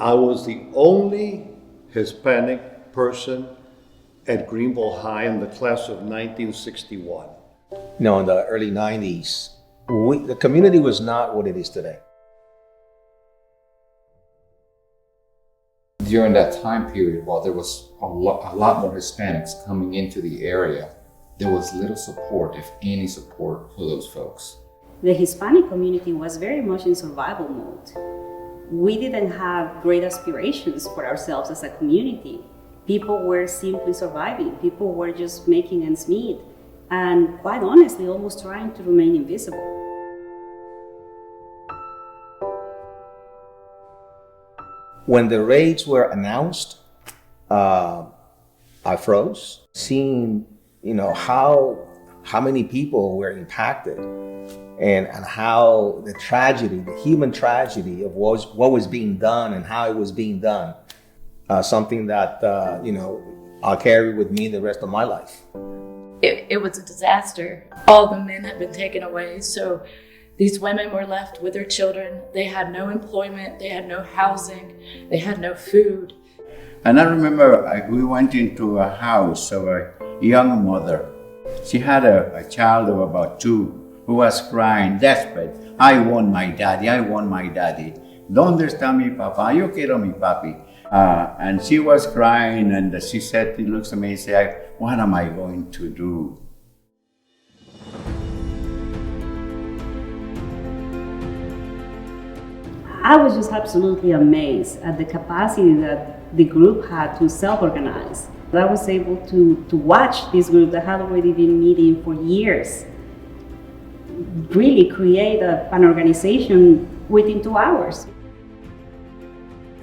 I was the only Hispanic person at Greenville High in the class of 1961. In the early 90s, the community was not what it is today. During that time period, while there was a lot more Hispanics coming into the area, there was little support, if any support, for those folks. The Hispanic community was very much in survival mode. We didn't have great aspirations for ourselves as a community. People were simply surviving. People were just making ends meet, and quite honestly, almost trying to remain invisible. When the raids were announced, I froze, seeing how many people were impacted, and how the tragedy, the human tragedy of what was being done and how it was being done, something that I'll carry with me the rest of my life. It was a disaster. All the men had been taken away, so these women were left with their children. They had no employment, they had no housing, they had no food. And I remember we went into a house of a young mother. She had a child of about 2 who was crying, desperate. I want my daddy, I want my daddy. ¿Dónde está mi papá? Yo quiero mi papi. And she was crying, and she said, she looks at me and said, what am I going to do? I was just absolutely amazed at the capacity that the group had to self-organize. I was able to watch this group that had already been meeting for years really create an organization within 2 hours.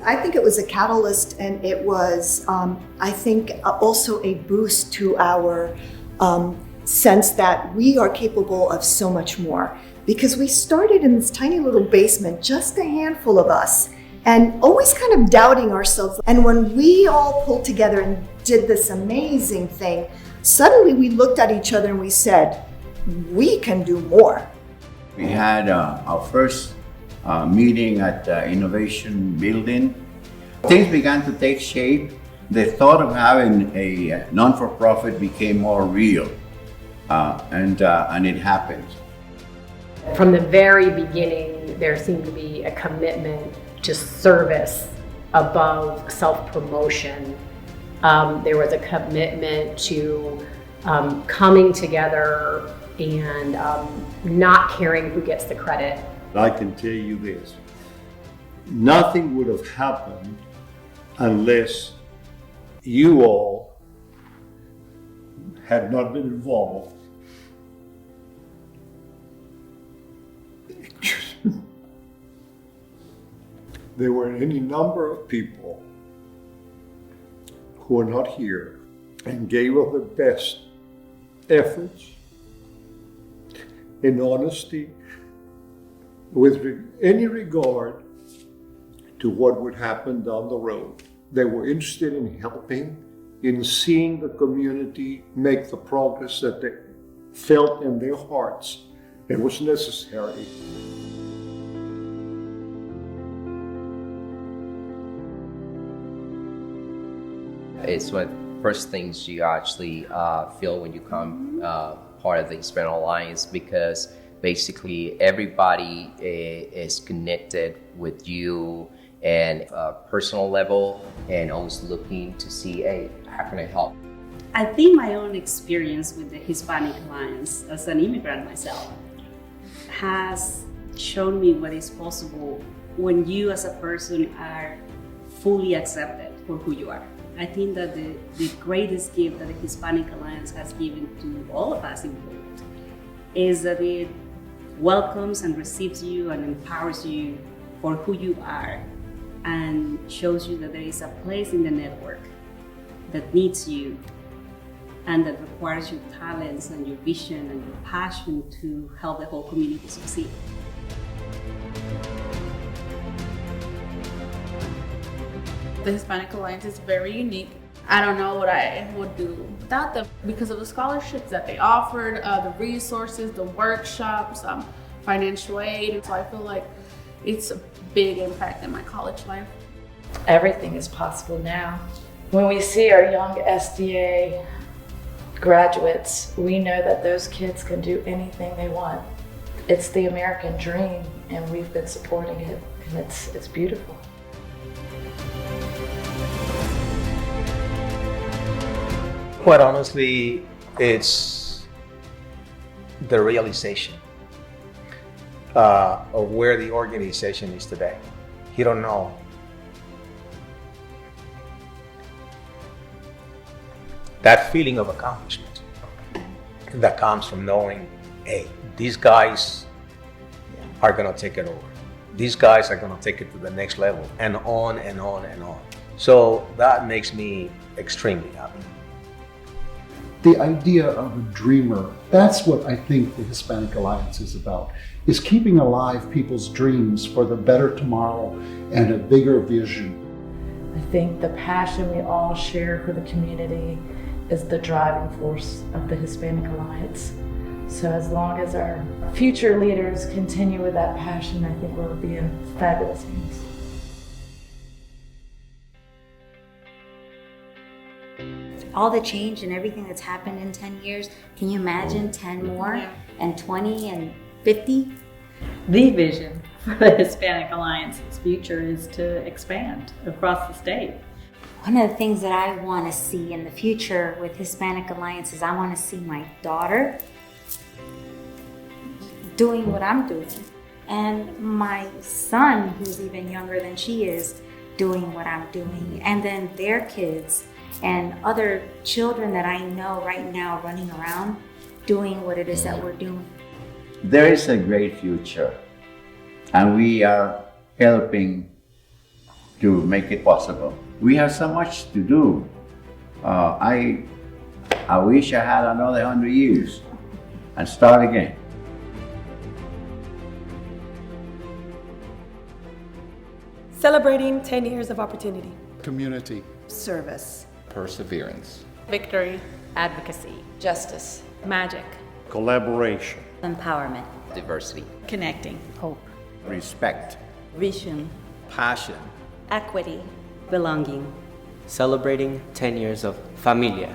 I think it was a catalyst, and it was, I think, also a boost to our sense that we are capable of so much more. Because we started in this tiny little basement, just a handful of us, and always kind of doubting ourselves. And when we all pulled together and did this amazing thing, suddenly we looked at each other and we said, we can do more. We had our first meeting at the Innovation Building. Things began to take shape. The thought of having a non-for-profit became more real, and it happened. From the very beginning, there seemed to be a commitment to service above self-promotion. There was a commitment to coming together and not caring who gets the credit. I can tell you this, nothing would have happened unless you all had not been involved. There were any number of people who are not here and gave of their best efforts in honesty, with any regard to what would happen down the road. They were interested in helping, in seeing the community make the progress that they felt in their hearts it was necessary. It's one of the first things you actually feel when you come part of the Hispanic Alliance, because basically everybody is connected with you and a personal level, and always looking to see, hey, how can I help? I think my own experience with the Hispanic Alliance as an immigrant myself has shown me what is possible when you as a person are fully accepted for who you are. I think that the greatest gift that the Hispanic Alliance has given to all of us involved is that it welcomes and receives you and empowers you for who you are, and shows you that there is a place in the network that needs you and that requires your talents and your vision and your passion to help the whole community succeed. The Hispanic Alliance is very unique. I don't know what I would do without them, because of the scholarships that they offered, the resources, the workshops, financial aid. So I feel like it's a big impact in my college life. everything is possible now. When we see our young SDA graduates, we know that those kids can do anything they want. It's the American dream, and we've been supporting it, and it's beautiful. Quite honestly, it's the realization of where the organization is today. You don't know. That feeling of accomplishment that comes from knowing, hey, these guys are going to take it over. These guys are going to take it to the next level, and on and on and on. So that makes me extremely happy. The idea of a dreamer, that's what I think the Hispanic Alliance is about, is keeping alive people's dreams for the better tomorrow and a bigger vision. I think the passion we all share for the community is the driving force of the Hispanic Alliance. So as long as our future leaders continue with that passion, I think we'll be in fabulous hands. All the change and everything that's happened in 10 years, can you imagine 10 more and 20 and 50? The vision for the Hispanic Alliance's future is to expand across the state. One of the things that I want to see in the future with Hispanic Alliance is I want to see my daughter doing what I'm doing, and my son, who's even younger than she is, doing what I'm doing, and then their kids and other children that I know right now running around doing what it is that we're doing. There is a great future, and we are helping to make it possible. We have so much to do. I wish I had another 100 years and start again. Celebrating 10 years of opportunity. Community. Service. Perseverance. Victory. Advocacy. Justice. Magic. Collaboration. Empowerment. Diversity. Connecting. Hope. Respect. Vision. Passion. Equity. Belonging. Celebrating 10 years of Familia.